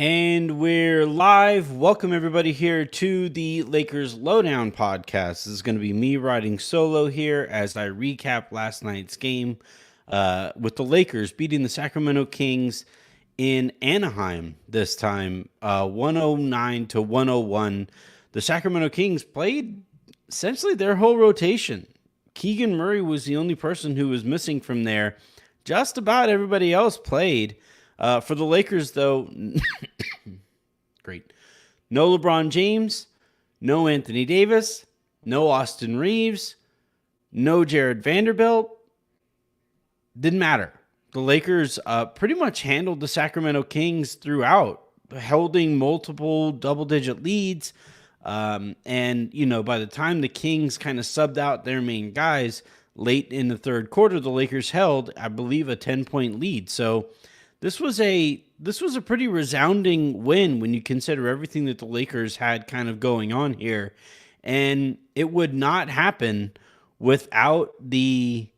And we're live. Welcome everybody here to the Lakers Lowdown podcast. This is going to be me riding solo here as I recap last night's game with the Lakers beating the Sacramento Kings in Anaheim this time, 109 to 101. The Sacramento Kings played essentially their whole rotation. Keegan Murray was the only person who was missing from there. Just about everybody else played. For the Lakers, though, great. No LeBron James, no Anthony Davis, no Austin Reaves, no Jared Vanderbilt. Didn't matter. The Lakers pretty much handled the Sacramento Kings throughout, holding multiple double-digit leads. And, you know, by the time the Kings kind of subbed out their main guys late in the third quarter, the Lakers held, I believe, a 10-point lead. So this was a pretty resounding win when you consider everything that the Lakers had kind of going on here. And it would not happen without the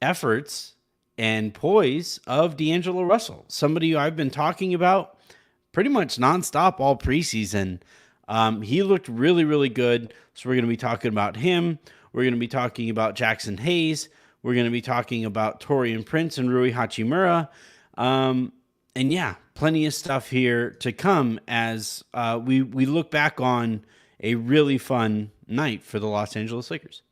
efforts and poise of DAngelo Russell, somebody who I've been talking about pretty much nonstop all preseason. He looked really, really good. So we're going to be talking about him. We're going to be talking about Jaxson Hayes. We're going to be talking about Taurean Prince and Rui Hachimura. And yeah, plenty of stuff here to come as we look back on a really fun night for the Los Angeles Lakers.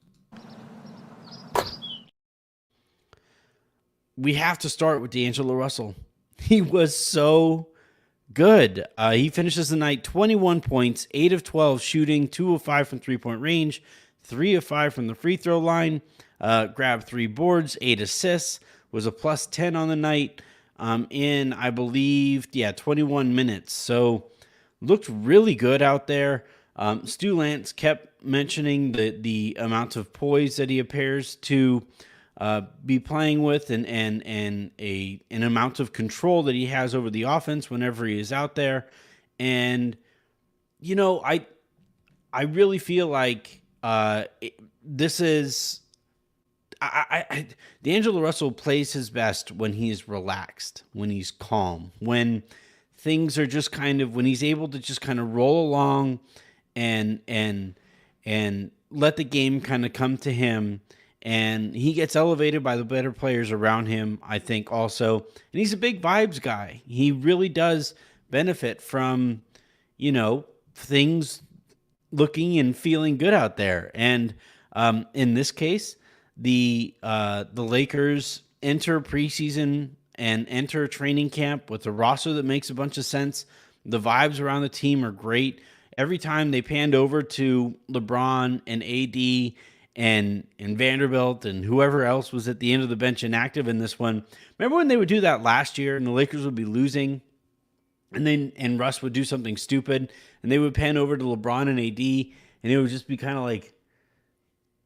We have to start with DAngelo Russell. He was so good. He finishes the night 21 points, 8 of 12 shooting, 2 of 5 from three-point range, 3 of 5 from the free throw line, grabbed 3 boards, 8 assists, was a plus 10 on the night. In, I believe, 21 minutes. So looked really good out there. Stu Lantz kept mentioning the amount of poise that he appears to be playing with and an amount of control that he has over the offense whenever he is out there. And, you know, I really feel like this is... DAngelo Russell plays his best when he's relaxed, when he's calm, when things are just kind of, when he's able to just kind of roll along and let the game kind of come to him, and he gets elevated by the better players around him, I think also. And he's a big vibes guy. He really does benefit from, you know, things looking and feeling good out there. And in this case, the Lakers enter preseason and enter training camp with a roster that makes a bunch of sense. The vibes around the team are great. Every time they panned over to LeBron and AD and Vanderbilt and whoever else was at the end of the bench inactive in this one. Remember when they would do that last year and the Lakers would be losing and Russ would do something stupid and they would pan over to LeBron and AD and it would just be kind of like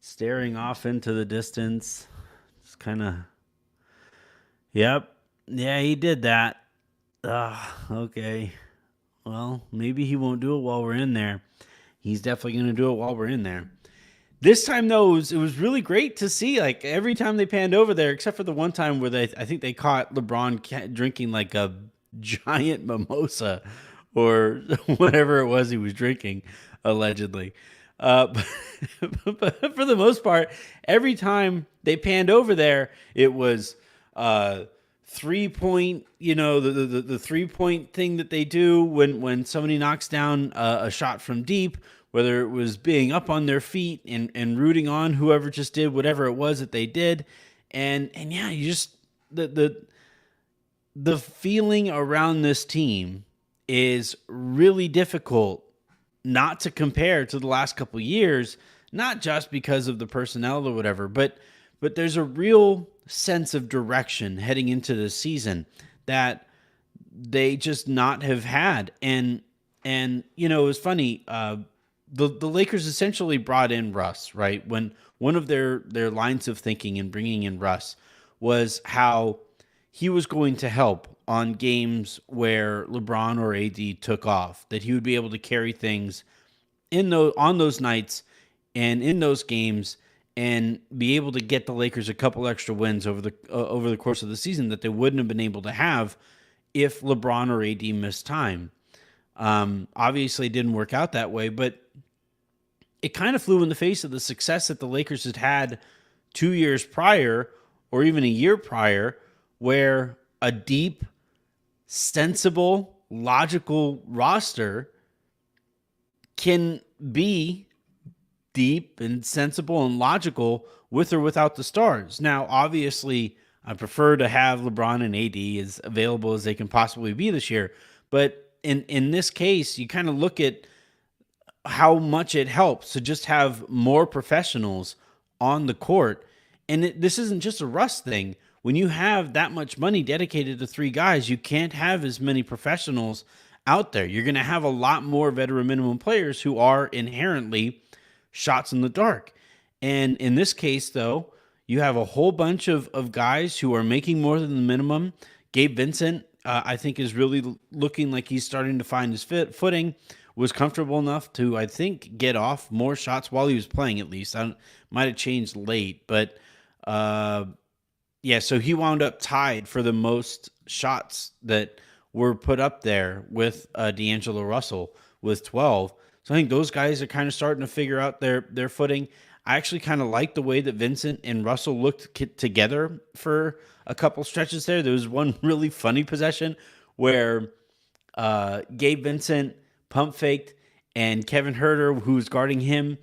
staring off into the distance. It's kind of, yep. Yeah, he did that. Okay. Well, maybe he won't do it while we're in there. He's definitely going to do it while we're in there. This time, though, it was really great to see. Like, every time they panned over there, except for the one time where I think they caught LeBron drinking like a giant mimosa or whatever it was he was drinking, allegedly. But for the most part, every time they panned over there, it was 3-point, you know, the 3-point thing that they do when somebody knocks down a shot from deep, whether it was being up on their feet and rooting on whoever just did whatever it was that they did. And yeah, you just, the feeling around this team is really difficult not to compare to the last couple of years, not just because of the personnel or whatever, but there's a real sense of direction heading into the season that they just not have had. And you know, it was funny, the Lakers essentially brought in Russ, right? When one of their lines of thinking in bringing in Russ was how he was going to help on games where LeBron or AD took off, that he would be able to carry things on those nights and in those games and be able to get the Lakers a couple extra wins over the course of the season that they wouldn't have been able to have if LeBron or AD missed time. Obviously, it didn't work out that way, but it kind of flew in the face of the success that the Lakers had had 2 years prior, or even a year prior, where a deep, sensible, logical roster can be deep and sensible and logical with or without the stars. Now, obviously, I prefer to have LeBron and AD as available as they can possibly be this year. But in this case, you kind of look at how much it helps to just have more professionals on the court. And this isn't just a Russ thing. When you have that much money dedicated to three guys, you can't have as many professionals out there. You're going to have a lot more veteran minimum players who are inherently shots in the dark. And in this case, though, you have a whole bunch of guys who are making more than the minimum. Gabe Vincent, I think, is really looking like he's starting to find his footing. Was comfortable enough to, I think, get off more shots while he was playing, at least. I might have changed late, but yeah, so he wound up tied for the most shots that were put up there with DAngelo Russell with 12. So I think those guys are kind of starting to figure out their footing. I actually kind of like the way that Vincent and Russell looked together for a couple stretches there. There was one really funny possession where Gabe Vincent pump faked, and Kevin Huerter, who's guarding him,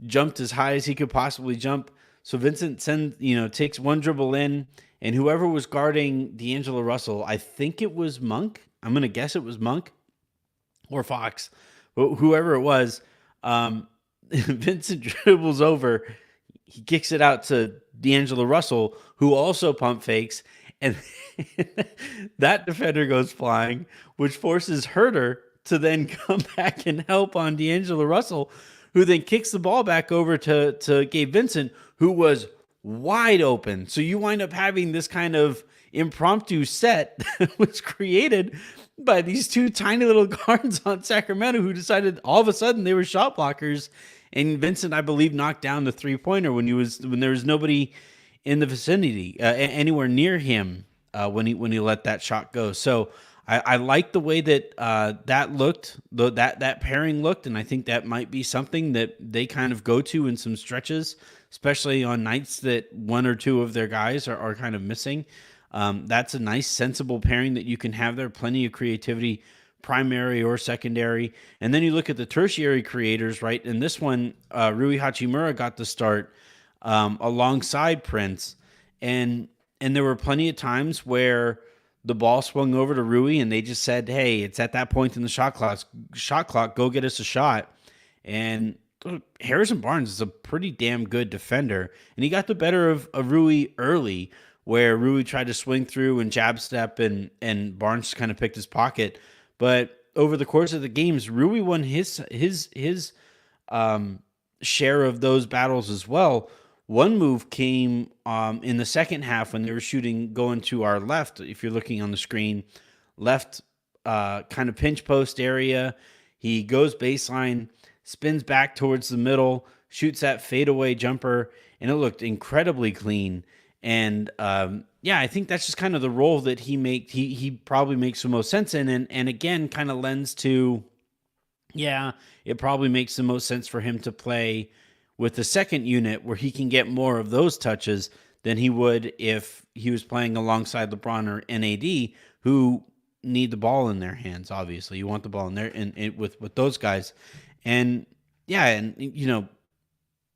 jumped as high as he could possibly jump. So Vincent takes one dribble in, and whoever was guarding DAngelo Russell, I think it was Monk. I'm going to guess it was Monk or Fox, but whoever it was, Vincent dribbles over. He kicks it out to DAngelo Russell, who also pump fakes, and that defender goes flying, which forces Huerter to then come back and help on DAngelo Russell, who then kicks the ball back over to Gabe Vincent, who was wide open. So you wind up having this kind of impromptu set that was created by these two tiny little guards on Sacramento who decided all of a sudden they were shot blockers. And Vincent, I believe, knocked down the three-pointer when there was nobody in the vicinity, anywhere near him, when he let that shot go. So I like the way that that looked, that pairing looked, and I think that might be something that they kind of go to in some stretches, especially on nights that one or two of their guys are kind of missing. That's a nice, sensible pairing that you can have there. Plenty of creativity, primary or secondary. And then you look at the tertiary creators, right? And this one, Rui Hachimura got the start alongside Prince, and there were plenty of times where the ball swung over to Rui, and they just said, "Hey, it's at that point in the shot clock. Go get us a shot." And Harrison Barnes is a pretty damn good defender, and he got the better of Rui early, where Rui tried to swing through and jab step, and Barnes kind of picked his pocket. But over the course of the games, Rui won his share of those battles as well. One move came in the second half when they were shooting going to our left. If you're looking on the screen, left kind of pinch post area. He goes baseline, spins back towards the middle, shoots that fadeaway jumper, and it looked incredibly clean. And yeah, I think that's just kind of the role that he probably makes the most sense in. And again, kind of lends to, yeah, it probably makes the most sense for him to play with the second unit where he can get more of those touches than he would if he was playing alongside LeBron or NAD, who need the ball in their hands. Obviously, you want the ball in there, and with those guys. And yeah, and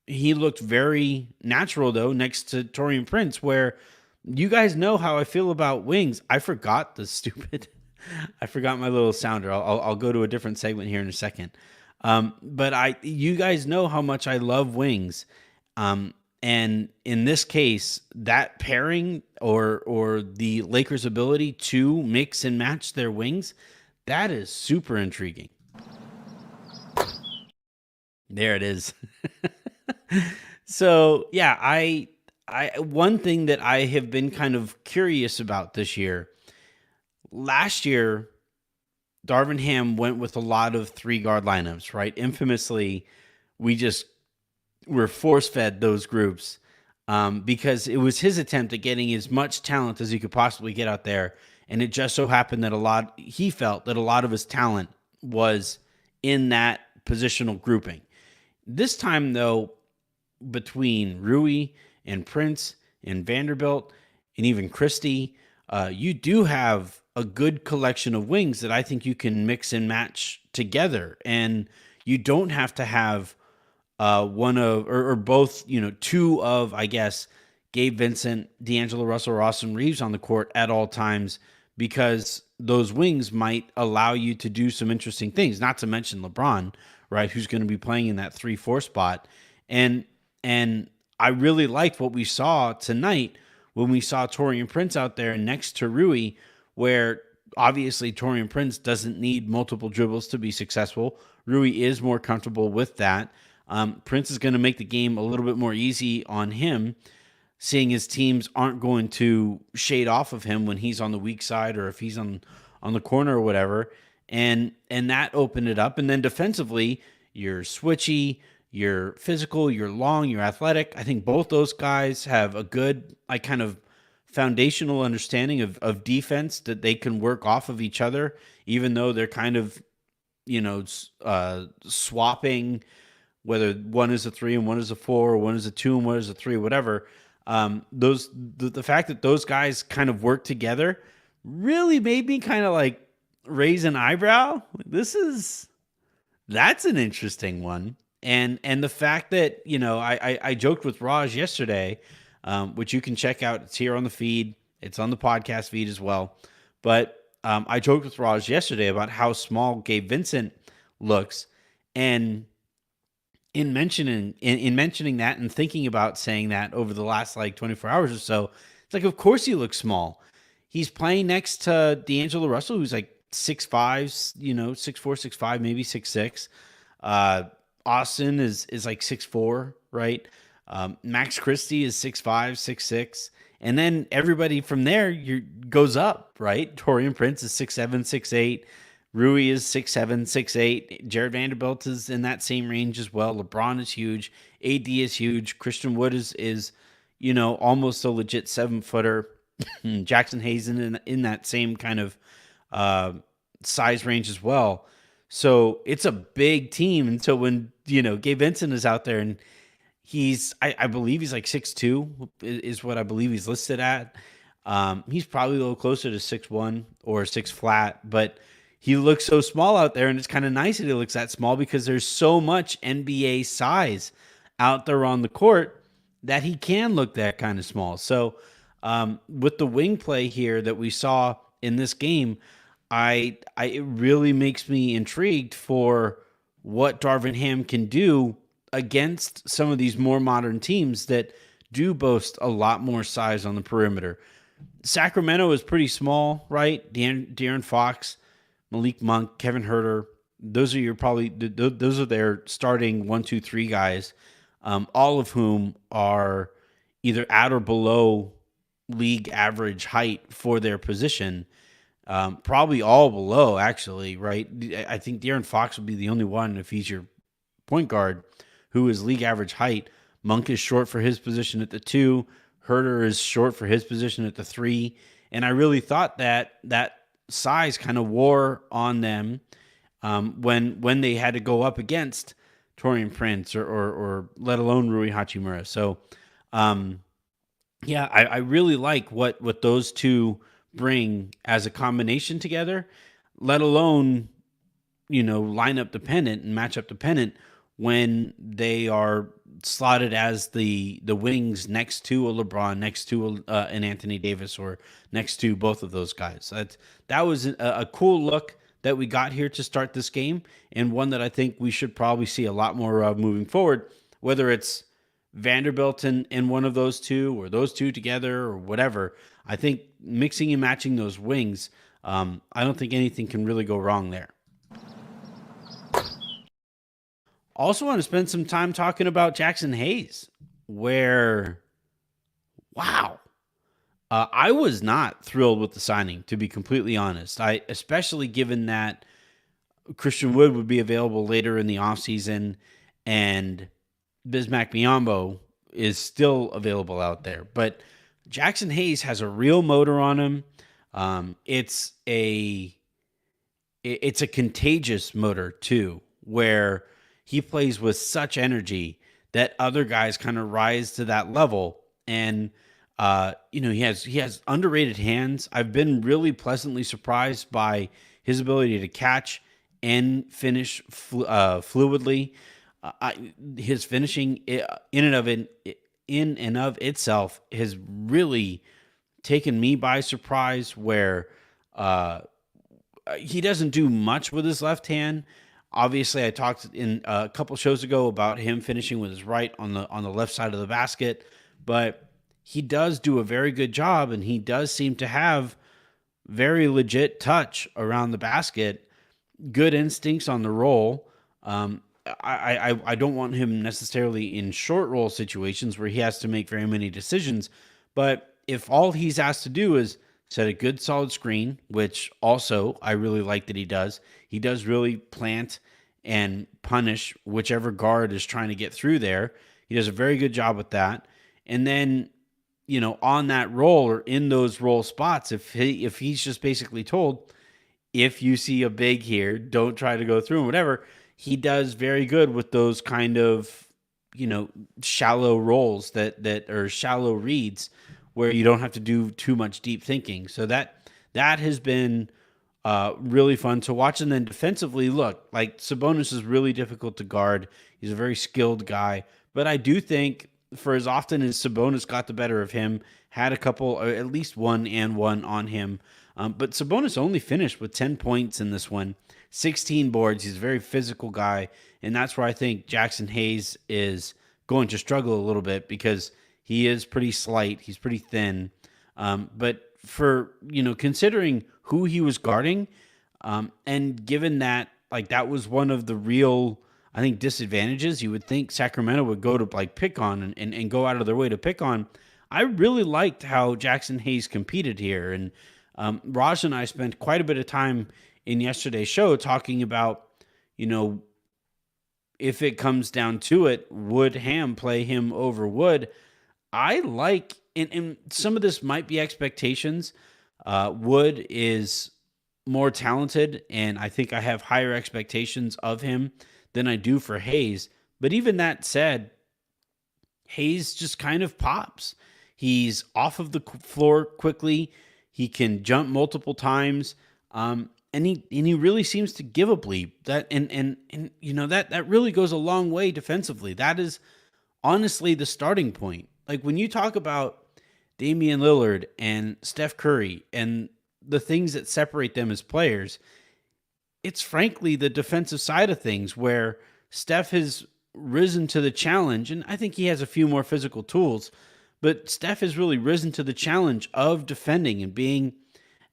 he looked very natural though next to Taurean Prince, where you guys know how I feel about wings. I forgot I forgot my little sounder. I'll go to a different segment here in a second. But you guys know how much I love wings. And in this case, that pairing or the Lakers' ability to mix and match their wings, that is super intriguing. There it is. So yeah, I one thing that I have been kind of curious about this year. Last year, Darvin Ham went with a lot of 3-guard lineups, right? Infamously, we just were force-fed those groups because it was his attempt at getting as much talent as he could possibly get out there, and it just so happened that he felt that a lot of his talent was in that positional grouping. This time, though, between Rui and Prince and Vanderbilt and even Christie, you do have a good collection of wings that I think you can mix and match together. And you don't have to have one of or both, two of, I guess, Gabe Vincent, DAngelo Russell, or Austin Reaves on the court at all times, because those wings might allow you to do some interesting things, not to mention LeBron, right, who's going to be playing in that 3-4 spot. And I really liked what we saw tonight when we saw Taurean Prince out there next to Rui, where obviously Taurean Prince doesn't need multiple dribbles to be successful. Rui is more comfortable with that. Prince is going to make the game a little bit more easy on him, seeing his teams aren't going to shade off of him when he's on the weak side or if he's on the corner or whatever. And that opened it up. And then defensively, you're switchy, you're physical, you're long, you're athletic. I think both those guys have a good, kind of foundational understanding of defense that they can work off of each other, even though they're kind of, swapping, whether one is a 3 and one is a 4, or one is a 2 and one is a 3, whatever. The fact that those guys kind of work together really made me kind of like raise an eyebrow. That's an interesting one. And the fact that, I joked with Raj yesterday, which you can check out. It's here on the feed. It's on the podcast feed as well. But I joked with Raj yesterday about how small Gabe Vincent looks. And in mentioning that and thinking about saying that over the last 24 hours or so, it's like, of course he looks small. He's playing next to DAngelo Russell, who's 6'5", 6'4", 6'5", maybe 6'6". Austin is 6'4", right? Max Christie is 6'5", 6'6". And then everybody from there goes up, right? Taurean Prince is 6'7", 6'8". Rui is 6'7", 6'8". Jared Vanderbilt is in that same range as well. LeBron is huge. AD is huge. Christian Wood is almost a legit 7-footer. Jaxson Hayes in that same kind of size range as well. So it's a big team. And so when, Gabe Vincent is out there and I believe he's 6'2", is what I believe he's listed at. He's probably a little closer to 6'1" or 6 flat, but he looks so small out there, and it's kind of nice that he looks that small because there's so much NBA size out there on the court that he can look that kind of small. So with the wing play here that we saw in this game, it really makes me intrigued for what Darvin Ham can do against some of these more modern teams that do boast a lot more size on the perimeter. Sacramento is pretty small, right? De'Aaron Fox, Malik Monk, Kevin Huerter. Those are their starting 1, 2, 3 guys, all of whom are either at or below league average height for their position. Probably all below, actually, right? I think De'Aaron Fox would be the only one, if he's your point guard, who is league average height. Monk is short for his position at the 2. Huerter is short for his position at the 3. And I really thought that size kind of wore on them when they had to go up against Taurean Prince or let alone Rui Hachimura. So, I really like what those two bring as a combination together, let alone, lineup dependent and matchup dependent when they are slotted as the wings next to a LeBron, next to an Anthony Davis, or next to both of those guys. That was a cool look that we got here to start this game, and one that I think we should probably see a lot more of moving forward, whether it's Vanderbilt and one of those two, or those two together, or whatever. I think mixing and matching those wings, I don't think anything can really go wrong there. Also want to spend some time talking about Jaxson Hayes, where, wow, I was not thrilled with the signing, to be completely honest. Especially given that Christian Wood would be available later in the offseason, and Bismack Biyombo is still available out there. But Jaxson Hayes has a real motor on him. It's a it's a contagious motor too, where he plays with such energy that other guys kind of rise to that level. And he has underrated hands. I've been really pleasantly surprised by his ability to catch and finish fluidly. His finishing in and of itself has really taken me by surprise. Where he doesn't do much with his left hand. Obviously, I talked in a couple shows ago about him finishing with his right on the left side of the basket, but he does do a very good job, and he does seem to have very legit touch around the basket, good instincts on the roll. I don't want him necessarily in short roll situations where he has to make very many decisions, but if all he's asked to do is set a good solid screen, which also I really like that he does really plant and punish whichever guard is trying to get through there. He does a very good job with that. And then, on that roll or in those roll spots, if he's just basically told, if you see a big here, don't try to go through him, whatever, he does very good with those kind of, shallow rolls that are shallow reads where you don't have to do too much deep thinking. So that has been really fun to watch. And then defensively, look, like Sabonis is really difficult to guard. He's a very skilled guy. But I do think for as often as Sabonis got the better of him, had a couple, or at least one on him. But Sabonis only finished with 10 points in this one, 16 boards. He's a very physical guy. And that's where I think Jaxson Hayes is going to struggle a little bit, because he is pretty slight. He's pretty thin. But for, considering who he was guarding, and given that, like, that was one of the real, I think, disadvantages you would think Sacramento would go to, like, pick on and go out of their way to pick on. I really liked how Jaxson Hayes competed here. And Raj and I spent quite a bit of time in yesterday's show talking about, if it comes down to it, would Ham play him over Wood? I like, and some of this might be expectations. Wood is more talented, and I think I have higher expectations of him than I do for Hayes. But even that said, Hayes just kind of pops. He's off of the floor quickly. He can jump multiple times. And he really seems to give a bleep. That that really goes a long way defensively. That is honestly the starting point. Like, when you talk about Damian Lillard and Steph Curry and the things that separate them as players, it's frankly the defensive side of things, where Steph has risen to the challenge, and I think he has a few more physical tools, but Steph has really risen to the challenge of defending and being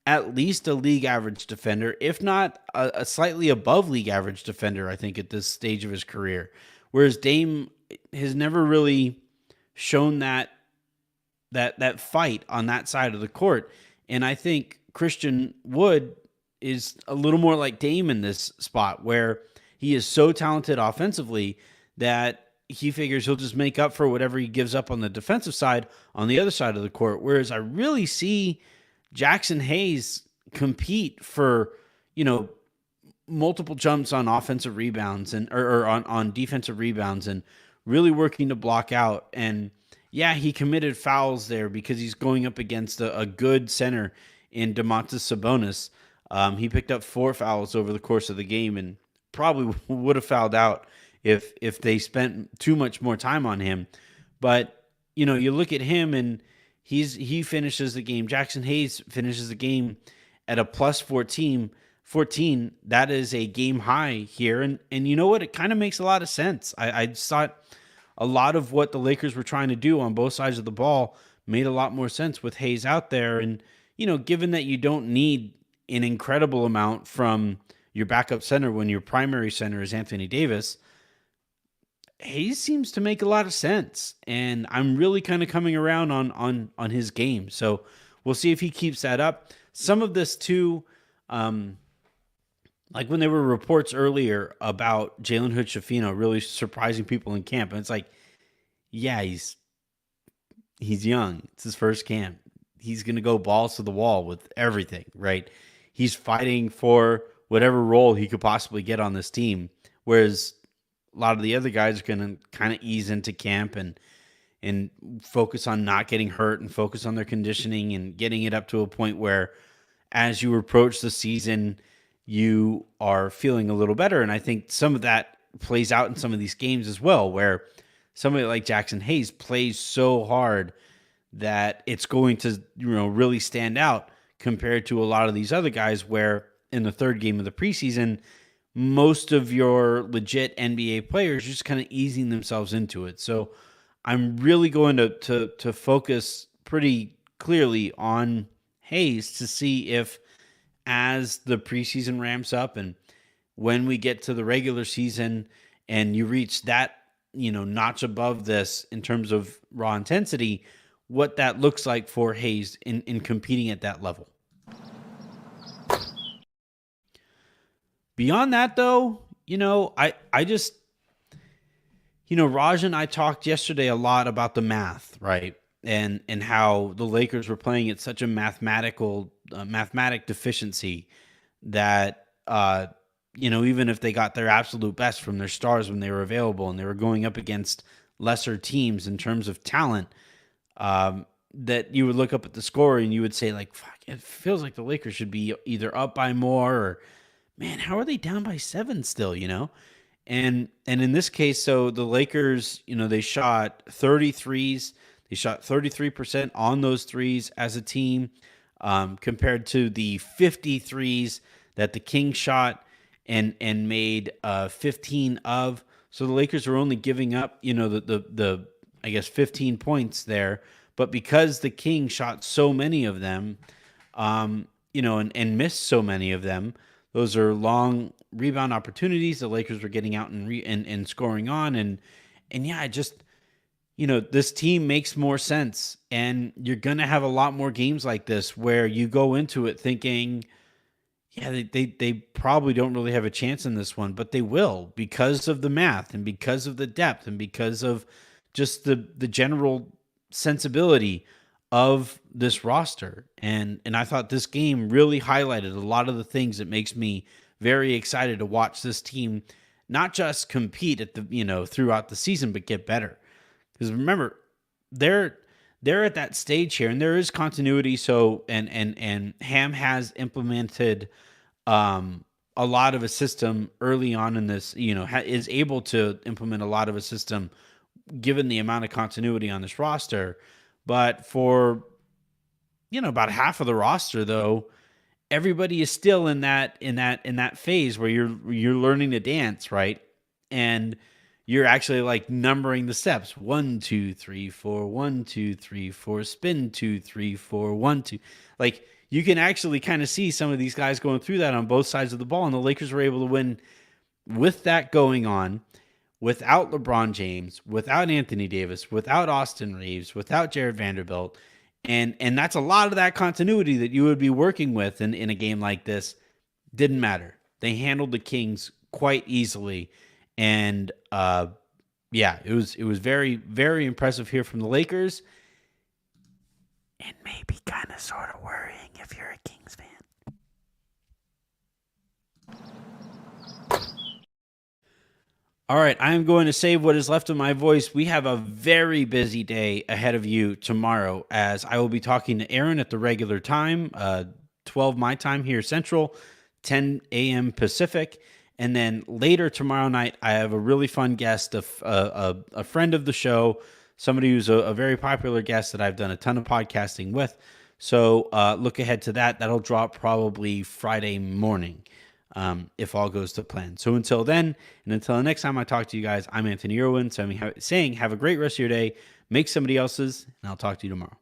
at least a league average defender, if not a slightly above league average defender, I think, at this stage of his career. Whereas Dame has never really shown that fight on that side of the court. And I think Christian Wood is a little more like Dame in this spot, where he is so talented offensively that he figures he'll just make up for whatever he gives up on the defensive side on the other side of the court. Whereas I really see Jaxson Hayes compete for, multiple jumps on offensive rebounds or on defensive rebounds, and really working to block out. And yeah, he committed fouls there because he's going up against a good center in Domantas Sabonis. He picked up 4 fouls over the course of the game, and probably would have fouled out if they spent too much more time on him. But, you look at him, and he finishes the game. Jaxson Hayes finishes the game at a plus 14. That is a game high here. And you know what? It kind of makes a lot of sense. I just thought a lot of what the Lakers were trying to do on both sides of the ball made a lot more sense with Hayes out there. And, given that you don't need an incredible amount from your backup center when your primary center is Anthony Davis, Hayes seems to make a lot of sense, and I'm really kind of coming around on his game. So we'll see if he keeps that up. Some of this too, like when there were reports earlier about Jaylen Hood Schifino really surprising people in camp, and it's like, yeah, he's young. It's his first camp. He's gonna go balls to the wall with everything, right? He's fighting for whatever role he could possibly get on this team. Whereas a lot of the other guys are going to kind of ease into camp and focus on not getting hurt and focus on their conditioning and getting it up to a point where as you approach the season, you are feeling a little better. And I think some of that plays out in some of these games as well, where somebody like Jaxson Hayes plays so hard that it's going to, really stand out compared to a lot of these other guys where in the third game of the preseason, most of your legit NBA players are just kind of easing themselves into it. So I'm really going to focus pretty clearly on Hayes to see if as the preseason ramps up and when we get to the regular season and you reach that, notch above this in terms of raw intensity, what that looks like for Hayes in competing at that level. Beyond that, though, I just, Raj and I talked yesterday a lot about the math, right? And how the Lakers were playing at such a mathematic deficiency that, even if they got their absolute best from their stars when they were available and they were going up against lesser teams in terms of talent, that you would look up at the score and you would say, like, fuck, it feels like the Lakers should be either up by more or, man, how are they down by 7 still, And in this case, so the Lakers, they shot 33s. They shot 33% on those threes as a team, compared to the 53s that the Kings shot and made 15 of. So the Lakers are only giving up, the I guess 15 points there. But because the Kings shot so many of them, and missed so many of them, those are long rebound opportunities the Lakers were getting out and scoring on. And yeah, this team makes more sense. And you're going to have a lot more games like this where you go into it thinking, yeah, they probably don't really have a chance in this one, but they will because of the math and because of the depth and because of just the general sensibility of this roster. And I thought this game really highlighted a lot of the things that makes me very excited to watch this team not just compete at the, throughout the season, but get better. Because remember, they're at that stage here and there is continuity. So, and Ham has implemented a lot of a system early on in this, is able to implement a lot of a system given the amount of continuity on this roster. But for, about half of the roster, though, everybody is still in that phase where you're learning to dance, right? And you're actually like numbering the steps. 1, 2, 3, 4, 1, 2, 3, 4, spin 2, 3, 4, 1, 2. Like you can actually kind of see some of these guys going through that on both sides of the ball. And the Lakers were able to win with that going on, without LeBron James, without Anthony Davis, without Austin Reaves, without Jared Vanderbilt. And that's a lot of that continuity that you would be working with in a game like this. Didn't matter. They handled the Kings quite easily. And yeah, it was very, very impressive here from the Lakers. And maybe kind of sort of worrying if you're a Kings fan. All right, I am going to save what is left of my voice. We have a very busy day ahead of you tomorrow as I will be talking to Aaron at the regular time, 12 my time here Central, 10 a.m. Pacific. And then later tomorrow night, I have a really fun guest, a friend of the show, somebody who's a very popular guest that I've done a ton of podcasting with. So look ahead to that. That'll drop probably Friday morning. If all goes to plan. So until then, and until the next time I talk to you guys, I'm Anthony Irwin. So I'm saying have a great rest of your day. Make somebody else's, and I'll talk to you tomorrow.